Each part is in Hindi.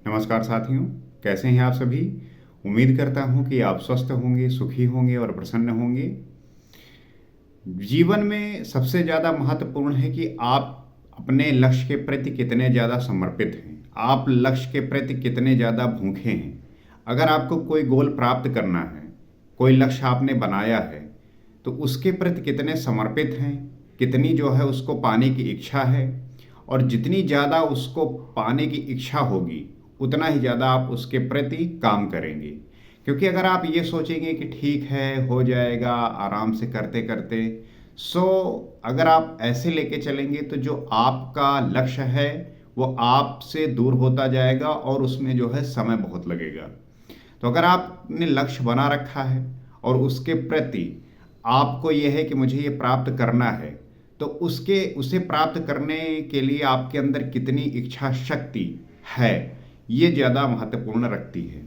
नमस्कार साथियों, कैसे हैं आप सभी। उम्मीद करता हूं कि आप स्वस्थ होंगे, सुखी होंगे और प्रसन्न होंगे। जीवन में सबसे ज़्यादा महत्वपूर्ण है कि आप अपने लक्ष्य के प्रति कितने ज़्यादा समर्पित हैं, आप लक्ष्य के प्रति कितने ज़्यादा भूखे हैं। अगर आपको कोई गोल प्राप्त करना है, कोई लक्ष्य आपने बनाया है, तो उसके प्रति कितने समर्पित हैं, कितनी जो है उसको पाने की इच्छा है। और जितनी ज़्यादा उसको पाने की इच्छा होगी, उतना ही ज़्यादा आप उसके प्रति काम करेंगे। क्योंकि अगर आप ये सोचेंगे कि ठीक है, हो जाएगा आराम से करते करते, सो अगर आप ऐसे लेके चलेंगे तो जो आपका लक्ष्य है वो आपसे दूर होता जाएगा और उसमें जो है समय बहुत लगेगा। तो अगर आपने लक्ष्य बना रखा है और उसके प्रति आपको यह है कि मुझे ये प्राप्त करना है, तो उसे प्राप्त करने के लिए आपके अंदर कितनी इच्छा शक्ति है, ये ज़्यादा महत्वपूर्ण रखती है।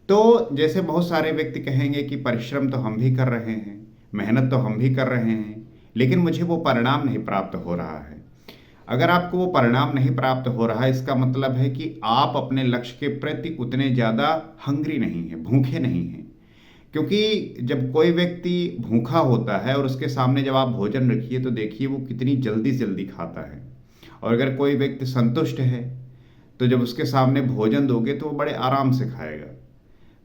तो जैसे बहुत सारे व्यक्ति कहेंगे कि परिश्रम तो हम भी कर रहे हैं, मेहनत तो हम भी कर रहे हैं, लेकिन मुझे वो परिणाम नहीं प्राप्त हो रहा है। अगर आपको वो परिणाम नहीं प्राप्त हो रहा है, इसका मतलब है कि आप अपने लक्ष्य के प्रति उतने ज़्यादा हंग्री नहीं हैं, भूखे नहीं हैं। क्योंकि जब कोई व्यक्ति भूखा होता है और उसके सामने जब आप भोजन रखिए तो देखिए वो कितनी जल्दी जल्दी खाता है। और अगर कोई व्यक्ति संतुष्ट है तो जब उसके सामने भोजन दोगे तो वो बड़े आराम से खाएगा।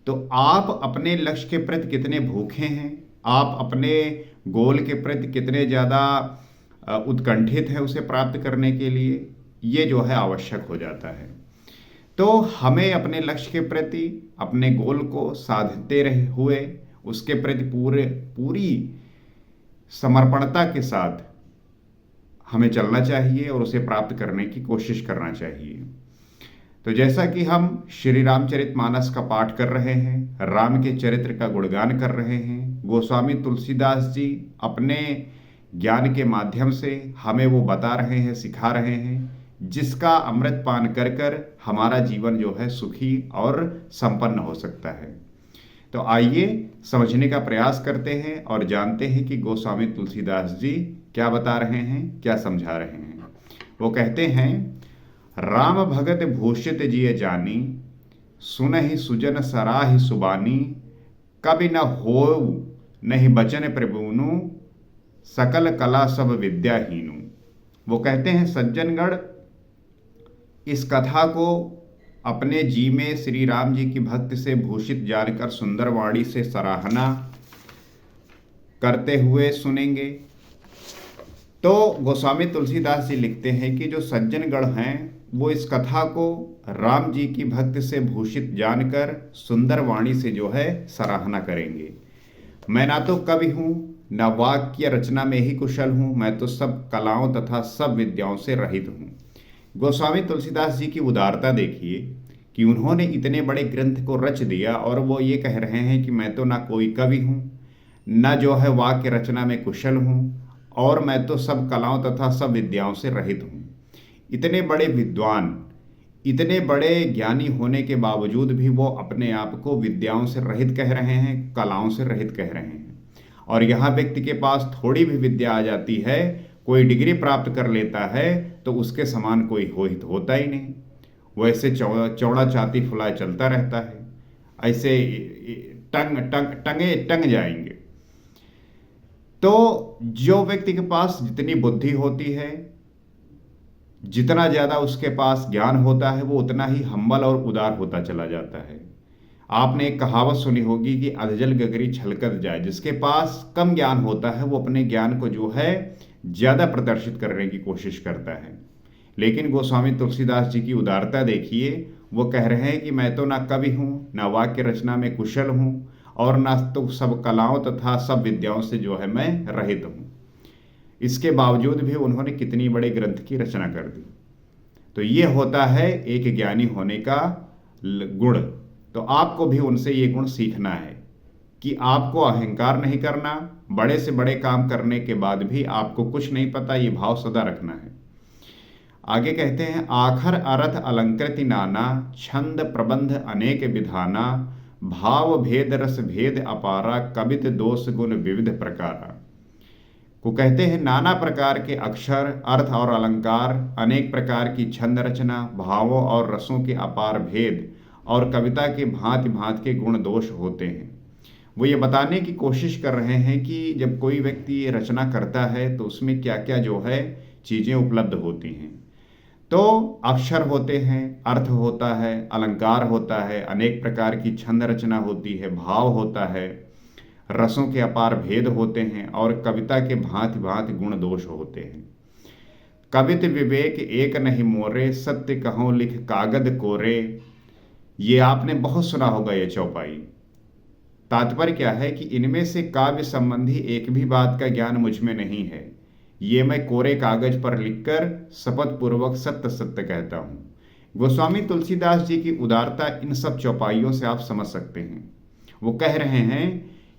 तो आप अपने लक्ष्य के प्रति कितने भूखे हैं, आप अपने गोल के प्रति कितने ज़्यादा उत्कंठित हैं उसे प्राप्त करने के लिए, ये जो है आवश्यक हो जाता है। तो हमें अपने लक्ष्य के प्रति, अपने गोल को साधते रहे हुए उसके प्रति पूरी समर्पणता के साथ हमें चलना चाहिए और उसे प्राप्त करने की कोशिश करना चाहिए। तो जैसा कि हम श्री रामचरितमानस का पाठ कर रहे हैं, राम के चरित्र का गुणगान कर रहे हैं, गोस्वामी तुलसीदास जी अपने ज्ञान के माध्यम से हमें वो बता रहे हैं, सिखा रहे हैं, जिसका अमृत पान कर कर हमारा जीवन जो है सुखी और संपन्न हो सकता है। तो आइए समझने का प्रयास करते हैं और जानते हैं कि गोस्वामी तुलसीदास जी क्या बता रहे हैं, क्या समझा रहे हैं। वो कहते हैं, राम भगत भूषित जिय जानी, सुनहि सुजन सराहि सुबानी, कभी न होऊ नहीं बचन प्रभुनु, सकल कला सब विद्याहीनु। वो कहते हैं, सज्जनगण इस कथा को अपने जी में श्री राम जी की भक्ति से भूषित जानकर सुंदर वाणी से सराहना करते हुए सुनेंगे। तो गोस्वामी तुलसीदास जी लिखते हैं कि जो सज्जनगण हैं वो इस कथा को राम जी की भक्ति से भूषित जानकर सुंदर वाणी से जो है सराहना करेंगे। मैं ना तो कवि हूँ, न वाक्य रचना में ही कुशल हूँ, मैं तो सब कलाओं तथा सब विद्याओं से रहित हूँ। गोस्वामी तुलसीदास जी की उदारता देखिए कि उन्होंने इतने बड़े ग्रंथ को रच दिया और वो ये कह रहे हैं कि मैं तो ना कोई कवि हूँ, न जो है वाक्य रचना में कुशल हूँ, और मैं तो सब कलाओं तथा सब विद्याओं से रहित हूँ। इतने बड़े विद्वान, इतने बड़े ज्ञानी होने के बावजूद भी वो अपने आप को विद्याओं से रहित कह रहे हैं, कलाओं से रहित कह रहे हैं। और यहाँ व्यक्ति के पास थोड़ी भी विद्या आ जाती है, कोई डिग्री प्राप्त कर लेता है, तो उसके समान कोई होता ही नहीं। वो ऐसे चौड़ा चाती फुलाए चलता रहता है, ऐसे टंगे जाएंगे। तो जो व्यक्ति के पास जितनी बुद्धि होती है, जितना ज़्यादा उसके पास ज्ञान होता है, वो उतना ही हम्बल और उदार होता चला जाता है। आपने एक कहावत सुनी होगी कि अधजल गगरी छलकत जाए। जिसके पास कम ज्ञान होता है वो अपने ज्ञान को जो है ज़्यादा प्रदर्शित करने की कोशिश करता है। लेकिन गोस्वामी तुलसीदास जी की उदारता देखिए, वो कह रहे हैं कि मैं तो ना कवि हूँ, ना वाक्य रचना में कुशल हूँ, और ना तो सब कलाओं तथा सब विद्याओं से जो है मैं रहित हूँ। इसके बावजूद भी उन्होंने कितनी बड़े ग्रंथ की रचना कर दी। तो ये होता है एक ज्ञानी होने का गुण। तो आपको भी उनसे ये गुण सीखना है कि आपको अहंकार नहीं करना, बड़े से बड़े काम करने के बाद भी आपको कुछ नहीं पता, ये भाव सदा रखना है। आगे कहते हैं, आखर अर्थ अलंकृति नाना, छंद प्रबंध अनेक विधाना, भाव भेद रस भेद अपारा, कवित दोष गुण विविध प्रकारा। को कहते हैं नाना प्रकार के अक्षर, अर्थ और अलंकार, अनेक प्रकार की छंद रचना, भावों और रसों के अपार भेद और कविता के भांति भांति के गुण दोष होते हैं। वो ये बताने की कोशिश कर रहे हैं कि जब कोई व्यक्ति ये रचना करता है तो उसमें क्या क्या जो है चीज़ें उपलब्ध होती हैं। तो अक्षर होते हैं, अर्थ होता है, अलंकार होता है, अनेक प्रकार की छंद रचना होती है, भाव होता है, रसों के अपार भेद होते हैं और कविता के भांति भांति गुण दोष होते हैं। कवित विवेक एक नहीं मोरे, सत्य कहो लिख कागद कोरे। ये आपने बहुत सुना होगा ये चौपाई। तात्पर्य क्या है कि इनमें से काव्य संबंधी एक भी बात का ज्ञान मुझ में नहीं है, ये मैं कोरे कागज पर लिखकर शपथ पूर्वक सत्य सत्य कहता हूँ। गोस्वामी तुलसीदास जी की उदारता इन सब चौपाइयों से आप समझ सकते हैं। वो कह रहे हैं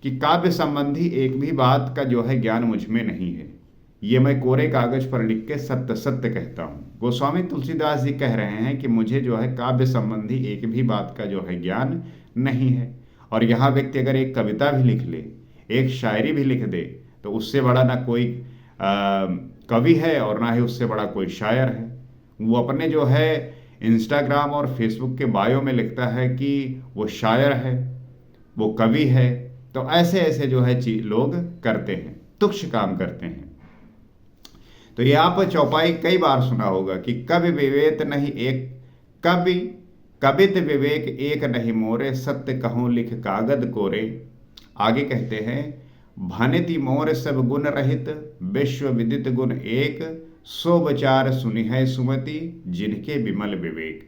कि काव्य संबंधी एक भी बात का जो है ज्ञान मुझ में नहीं है, ये मैं कोरे कागज पर लिख के सत्य सत्य कहता हूँ। गोस्वामी तुलसीदास जी कह रहे हैं कि मुझे जो है काव्य संबंधी एक भी बात का जो है ज्ञान नहीं है। और यहाँ व्यक्ति अगर एक कविता भी लिख ले, एक शायरी भी लिख दे, तो उससे बड़ा ना कोई कवि है और ना ही उससे बड़ा कोई शायर है। वो अपने जो है इंस्टाग्राम और फेसबुक के बायो में लिखता है कि वो शायर है, वो कवि है। तो ऐसे ऐसे जो है लोग करते हैं, तुच्छ काम करते हैं। तो ये आप चौपाई कई बार सुना होगा कि कवि विवेक नहीं एक कवि कवित विवेक एक नहीं मोरे, सत्य कहूँ लिख कागद कोरे। आगे कहते हैं भनिति मोर सब गुण रहित, विश्व विदित गुण एक, सो विचार सुनि है सुमति, जिनके विमल विवेक।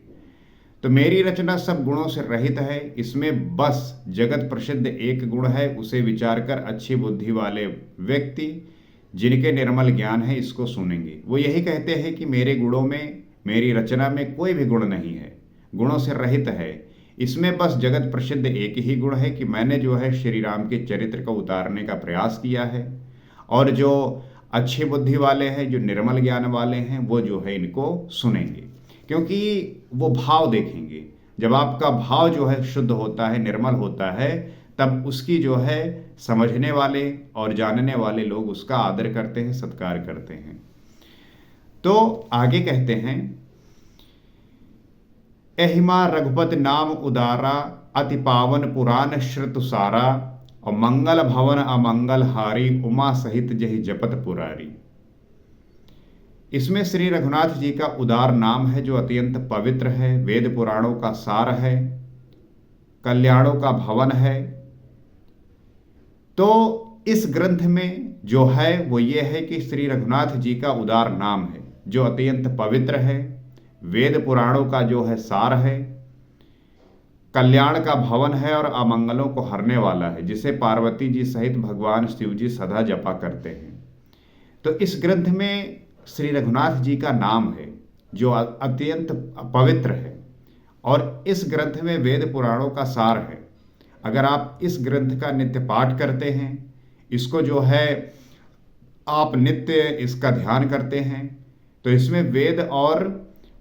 तो मेरी रचना सब गुणों से रहित है, इसमें बस जगत प्रसिद्ध एक गुण है, उसे विचार कर अच्छी बुद्धि वाले व्यक्ति जिनके निर्मल ज्ञान है इसको सुनेंगे। वो यही कहते हैं कि मेरे गुणों में, मेरी रचना में कोई भी गुण नहीं है, गुणों से रहित है, इसमें बस जगत प्रसिद्ध एक ही गुण है कि मैंने जो है श्री राम के चरित्र को उतारने का प्रयास किया है। और जो अच्छी बुद्धि वाले हैं, जो निर्मल ज्ञान वाले हैं, वो जो है इनको सुनेंगे, क्योंकि वो भाव देखेंगे। जब आपका भाव जो है शुद्ध होता है, निर्मल होता है, तब उसकी जो है समझने वाले और जानने वाले लोग उसका आदर करते हैं, सत्कार करते हैं। तो आगे कहते हैं एहिमा रघुपति नाम उदारा, अति पावन पुराण श्रुत सारा, और मंगल भवन अमंगल हारी, उमा सहित जहि जपत पुरारी। इसमें श्री रघुनाथ जी का उदार नाम है जो अत्यंत पवित्र है, वेद पुराणों का सार है, कल्याणों का भवन है। तो इस ग्रंथ में जो है वो ये है कि श्री रघुनाथ जी का उदार नाम है जो अत्यंत पवित्र है, वेद पुराणों का जो है सार है, कल्याण का भवन है और अमंगलों को हरने वाला है, जिसे पार्वती जी सहित भगवान शिव जी सदा जपा करते हैं। तो इस ग्रंथ में श्री रघुनाथ जी का नाम है जो अत्यंत पवित्र है, और इस ग्रंथ में वेद पुराणों का सार है। अगर आप इस ग्रंथ का नित्य पाठ करते हैं, इसको जो है आप नित्य इसका ध्यान करते हैं, तो इसमें वेद और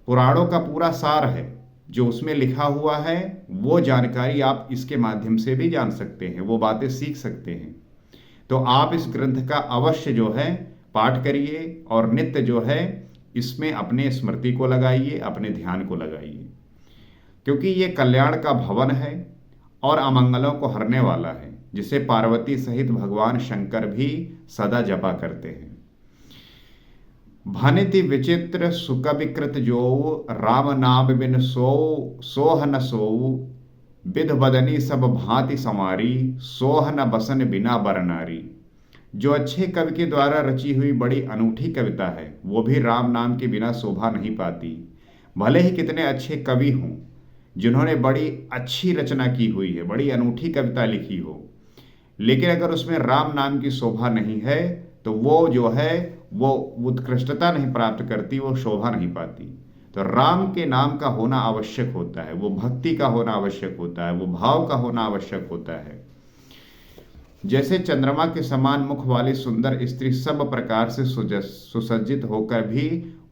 पुराणों का पूरा सार है। जो उसमें लिखा हुआ है वो जानकारी आप इसके माध्यम से भी जान सकते हैं, वो बातें सीख सकते हैं। तो आप इस ग्रंथ का अवश्य जो है पाठ करिए और नित्य जो है इसमें अपने स्मृति को लगाइए, अपने ध्यान को लगाइए, क्योंकि ये कल्याण का भवन है और अमंगलों को हरने वाला है, जिसे पार्वती सहित भगवान शंकर भी सदा जपा करते हैं। भनिति विचित्र सुकविकृत जो, राम नाम बिन सोह न सोऊ, विध बदनी सब भांति समारी, सोह न बसन बिना बरनारी। जो अच्छे कवि के द्वारा रची हुई बड़ी अनूठी कविता है, वो भी राम नाम के बिना शोभा नहीं पाती। भले ही कितने अच्छे कवि हों जिन्होंने बड़ी अच्छी रचना की हुई है, बड़ी अनूठी कविता लिखी हो, लेकिन अगर उसमें राम नाम की शोभा नहीं है तो वो जो है वो उत्कृष्टता नहीं प्राप्त करती, वो शोभा नहीं पाती। तो राम के नाम का होना आवश्यक होता है, वो भक्ति का होना आवश्यक होता है, वो भाव का होना आवश्यक होता है। जैसे चंद्रमा के समान मुख वाली सुंदर स्त्री सब प्रकार से सुसज्जित होकर भी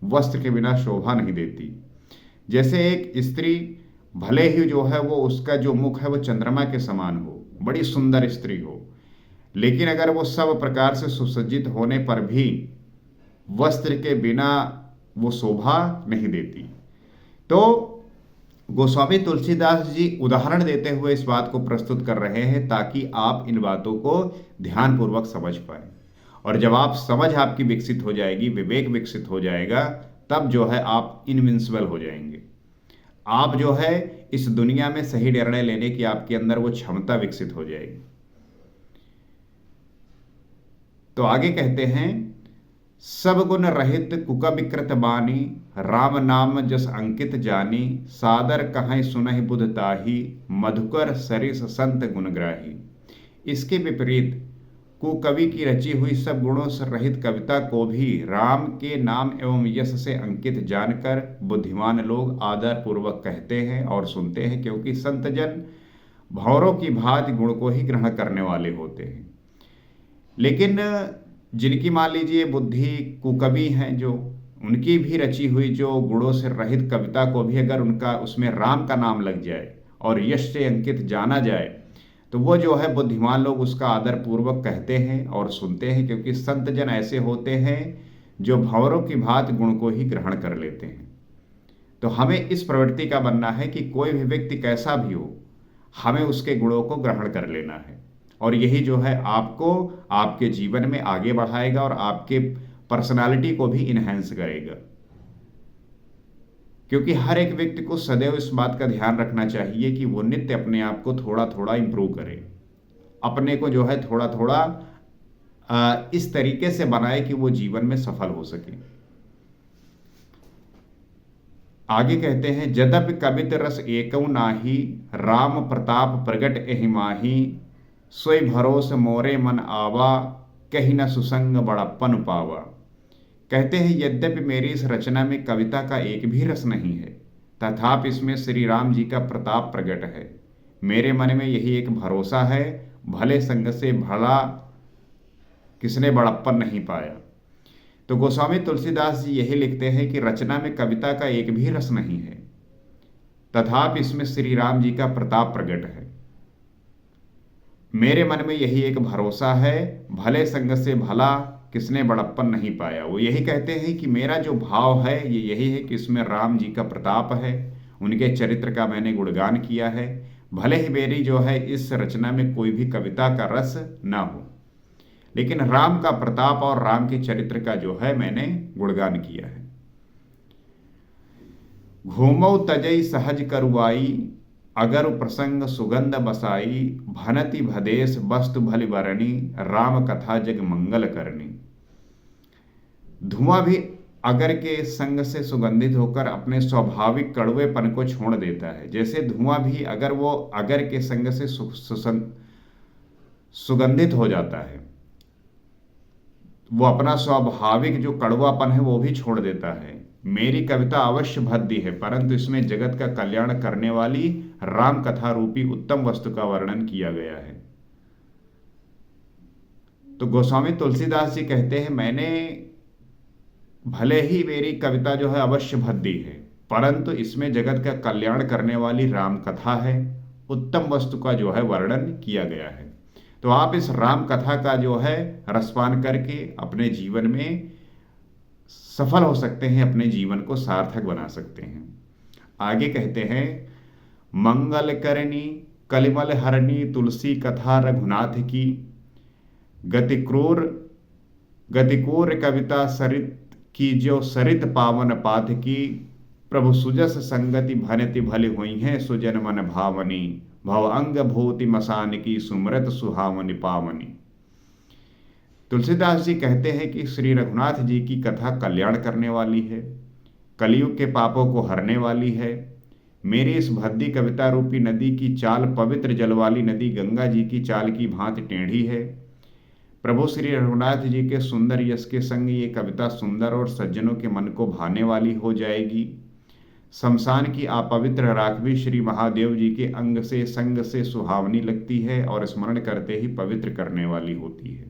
वस्त्र के बिना शोभा नहीं देती। जैसे एक स्त्री भले ही जो है वो उसका जो मुख है वो चंद्रमा के समान हो, बड़ी सुंदर स्त्री हो, लेकिन अगर वो सब प्रकार से सुसज्जित होने पर भी वस्त्र के बिना वो शोभा नहीं देती। तो गोस्वामी तुलसीदास जी उदाहरण देते हुए इस बात को प्रस्तुत कर रहे हैं ताकि आप इन बातों को ध्यानपूर्वक समझ पाए। और जब आप समझ आपकी विकसित हो जाएगी, विवेक विकसित हो जाएगा, तब जो है आप इनविंसिबल हो जाएंगे। आप जो है इस दुनिया में सही निर्णय लेने की आपके अंदर वो क्षमता विकसित हो जाएगी। तो आगे कहते हैं, सब गुण रहित कुकविकृत बानी, राम नाम जस अंकित जानी, सादर कहीं सुनहि बुध ताही, मधुकर सरिस संत गुणग्राही। इसके विपरीत कुकवि की रची हुई सब गुणों से रहित कविता को भी राम के नाम एवं यश से अंकित जानकर बुद्धिमान लोग आदर पूर्वक कहते हैं और सुनते हैं, क्योंकि संतजन भौरों की भांति गुण को ही ग्रहण करने वाले होते हैं। लेकिन जिनकी मान लीजिए बुद्धि कुकवि हैं, जो उनकी भी रची हुई जो गुणों से रहित कविता को भी अगर उनका उसमें राम का नाम लग जाए और यश से अंकित जाना जाए, तो वो जो है बुद्धिमान लोग उसका आदर पूर्वक कहते हैं और सुनते हैं, क्योंकि संत जन ऐसे होते हैं जो भंवरों की भांति गुण को ही ग्रहण कर लेते हैं। तो हमें इस प्रवृत्ति का बनना है कि कोई भी व्यक्ति कैसा भी हो, हमें उसके गुणों को ग्रहण कर लेना है, और यही जो है आपको आपके जीवन में आगे बढ़ाएगा और आपके पर्सनालिटी को भी इन्हेंस करेगा। क्योंकि हर एक व्यक्ति को सदैव इस बात का ध्यान रखना चाहिए कि वो नित्य अपने आप को थोड़ा थोड़ा इंप्रूव करे, अपने को जो है थोड़ा थोड़ा इस तरीके से बनाए कि वो जीवन में सफल हो सके। आगे कहते हैं, जदपि कवित रस एकौ नाही, राम प्रताप प्रगट एहि माही, सोई भरोस मोरे मन आवा, कहीं न सुसंग बड़प्पन पावा। कहते हैं, यद्यपि मेरी इस रचना में कविता का एक भी रस नहीं है, तथापि इसमें श्री राम जी का प्रताप प्रकट है। मेरे मन में यही एक भरोसा है, भले संग से भला किसने बड़प्पन नहीं पाया। तो गोस्वामी तुलसीदास जी यही लिखते हैं कि रचना में कविता का एक भी रस नहीं है, तथापि इसमें श्री राम जी का प्रताप प्रकट है। मेरे मन में यही एक भरोसा है, भले संग से भला किसने बड़प्पन नहीं पाया। वो यही कहते हैं कि मेरा जो भाव है ये यही है कि इसमें राम जी का प्रताप है, उनके चरित्र का मैंने गुणगान किया है, भले ही मेरी जो है इस रचना में कोई भी कविता का रस ना हो, लेकिन राम का प्रताप और राम के चरित्र का जो है मैंने गुणगान किया है। घूमौ तजई सहज करुआई, अगर प्रसंग सुगंध बसाई, भनति भदेश वस्तु भली वरणी, राम कथा जग मंगल करनी। धुआं भी अगर के संग से सुगंधित होकर अपने स्वाभाविक कड़वेपन को छोड़ देता है। जैसे धुआं भी अगर वो अगर के संग से सुगंधित हो जाता है, वो अपना स्वाभाविक जो कड़वापन है वो भी छोड़ देता है। मेरी कविता अवश्य भद्दी है, परंतु इसमें जगत का कल्याण करने वाली राम कथा रूपी उत्तम वस्तु का वर्णन किया गया है। तो गोस्वामी तुलसीदास जी कहते हैं, मैंने भले ही मेरी कविता जो है अवश्य भद्दी है, परंतु इसमें जगत का कल्याण करने वाली राम कथा है, उत्तम वस्तु का जो है वर्णन किया गया है। तो आप इस राम कथा का जो है रसपान करके अपने जीवन में सफल हो सकते हैं, अपने जीवन को सार्थक बना सकते हैं। आगे कहते हैं, मंगल करनी कलिमल हरणी, तुलसी कथा रघुनाथ की, गतिक्रूर कविता सरित की, जो सरित पावन पाथ की, प्रभु सुजस संगति भनति भली हुई हैं, सुजन मन भावनी, भव अंग भूति मसान की, सुमरत सुहावनी पावनी। तुलसीदास जी कहते हैं कि श्री रघुनाथ जी की कथा कल्याण करने वाली है, कलयुग के पापों को हरने वाली है। मेरी इस भद्दी कविता रूपी नदी की चाल पवित्र जल वाली नदी गंगा जी की चाल की भांति टेढ़ी है। प्रभु श्री रघुनाथ जी के सुंदर यश के संग ये कविता सुंदर और सज्जनों के मन को भाने वाली हो जाएगी। शमशान की अपवित्र राख भी श्री महादेव जी के अंग से संग से सुहावनी लगती है और स्मरण करते ही पवित्र करने वाली होती है।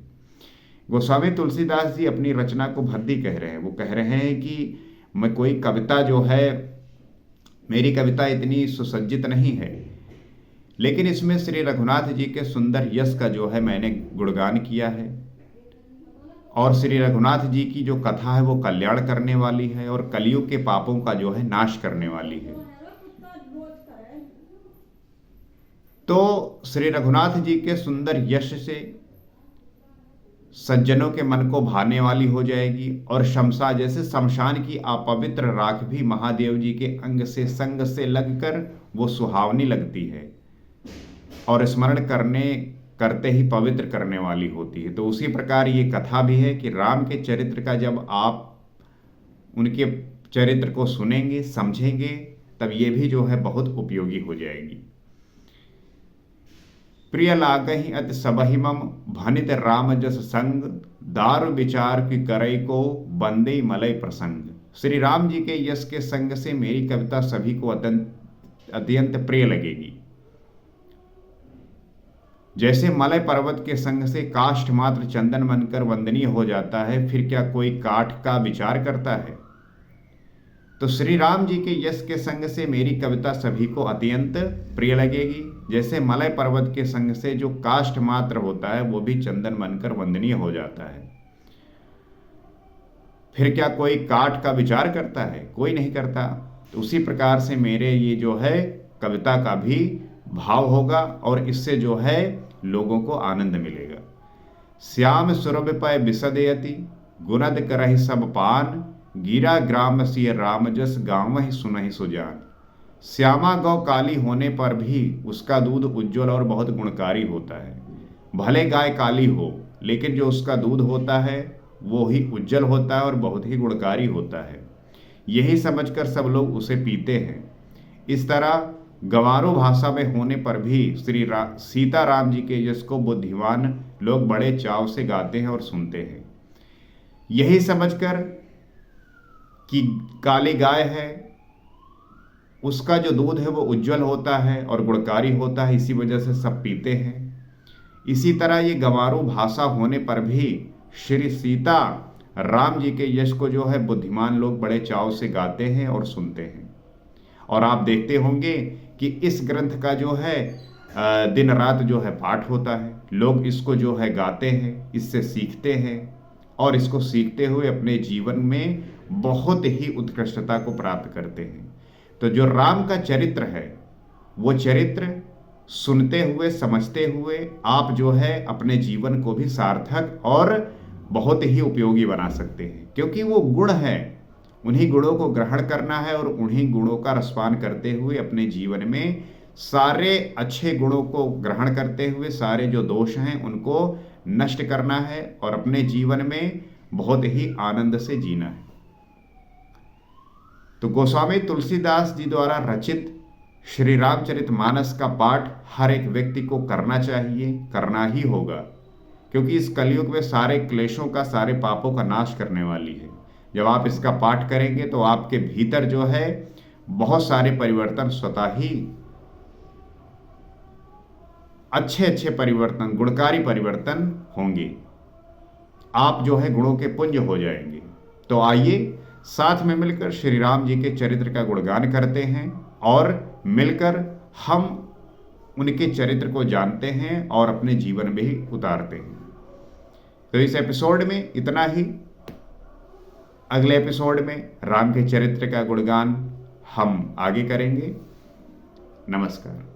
गोस्वामी तुलसीदास जी अपनी रचना को भद्दी कह रहे हैं। वो कह रहे हैं कि मैं कोई कविता जो है, मेरी कविता इतनी सुसज्जित नहीं है, लेकिन इसमें श्री रघुनाथ जी के सुंदर यश का जो है मैंने गुणगान किया है। और श्री रघुनाथ जी की जो कथा है वो कल्याण करने वाली है और कलयुग के पापों का जो है नाश करने वाली है। तो श्री रघुनाथ जी के सुंदर यश से सज्जनों के मन को भाने वाली हो जाएगी और शमशा जैसे शमशान की अपवित्र राख भी महादेव जी के अंग से संग से लगकर वो सुहावनी लगती है और स्मरण करते ही पवित्र करने वाली होती है। तो उसी प्रकार ये कथा भी है कि राम के चरित्र का जब आप उनके चरित्र को सुनेंगे समझेंगे तब ये भी जो है बहुत उपयोगी हो जाएगी। प्रिय लागहि अति सबहि मम भनित राम जस संग दारु विचार की करई को बंदे मलय प्रसंग। श्री राम जी के यश के संग से मेरी कविता सभी को अत्यंत प्रिय लगेगी। जैसे मलय पर्वत के संग से काष्ठ मात्र चंदन बनकर वंदनीय हो जाता है, फिर क्या कोई काठ का विचार करता है। तो श्री राम जी के यश के संग से मेरी कविता सभी को अत्यंत प्रिय लगेगी। जैसे मलय पर्वत के संग से जो काष्ठ मात्र होता है वो भी चंदन बनकर वंदनीय हो जाता है, फिर क्या कोई काठ का विचार करता है, कोई नहीं करता। तो उसी प्रकार से मेरे ये जो है कविता का भी भाव होगा और इससे जो है लोगों को आनंद मिलेगा। श्याम सुरभ पय बिसदयति गुनद करहि सब पान गिरा ग्राम सिय राम जस गाँव ही सुनहि सुजान। श्यामा गौ काली होने पर भी उसका दूध उज्जवल और बहुत गुणकारी होता है। भले गाय काली हो लेकिन जो उसका दूध होता है वो ही उज्जवल होता है और बहुत ही गुणकारी होता है। यही समझकर सब लोग उसे पीते हैं। इस तरह गंवारों भाषा में होने पर भी सीताराम जी के यश को बुद्धिमान लोग बड़े चाव से गाते हैं और सुनते हैं। यही समझकर कि काली गाय है, उसका जो दूध है वो उज्जवल होता है और गुणकारी होता है, इसी वजह से सब पीते हैं। इसी तरह ये गंवारों भाषा होने पर भी श्री सीता राम जी के यश को जो है बुद्धिमान लोग बड़े चाव से गाते हैं और सुनते हैं। और आप देखते होंगे कि इस ग्रंथ का जो है दिन रात जो है पाठ होता है, लोग इसको जो है गाते हैं, इससे सीखते हैं और इसको सीखते हुए अपने जीवन में बहुत ही उत्कृष्टता को प्राप्त करते हैं। तो जो राम का चरित्र है वो चरित्र सुनते हुए समझते हुए आप जो है अपने जीवन को भी सार्थक और बहुत ही उपयोगी बना सकते हैं, क्योंकि वो गुण है, उन्हीं गुणों को ग्रहण करना है और उन्हीं गुणों का रसपान करते हुए अपने जीवन में सारे अच्छे गुणों को ग्रहण करते हुए सारे जो दोष हैं उनको नष्ट करना है और अपने जीवन में बहुत ही आनंद से जीना है। तो गोस्वामी तुलसीदास जी द्वारा रचित श्री रामचरितमानस का पाठ हर एक व्यक्ति को करना चाहिए, करना ही होगा, क्योंकि इस कलयुग में सारे क्लेशों का, सारे पापों का नाश करने वाली है। जब आप इसका पाठ करेंगे तो आपके भीतर जो है बहुत सारे परिवर्तन स्वतः ही अच्छे अच्छे परिवर्तन, गुणकारी परिवर्तन होंगे। आप जो है गुणों के पुंज हो जाएंगे। तो आइए साथ में मिलकर श्री राम जी के चरित्र का गुणगान करते हैं और मिलकर हम उनके चरित्र को जानते हैं और अपने जीवन में ही उतारते हैं। तो इस एपिसोड में इतना ही। अगले एपिसोड में राम के चरित्र का गुणगान हम आगे करेंगे। नमस्कार।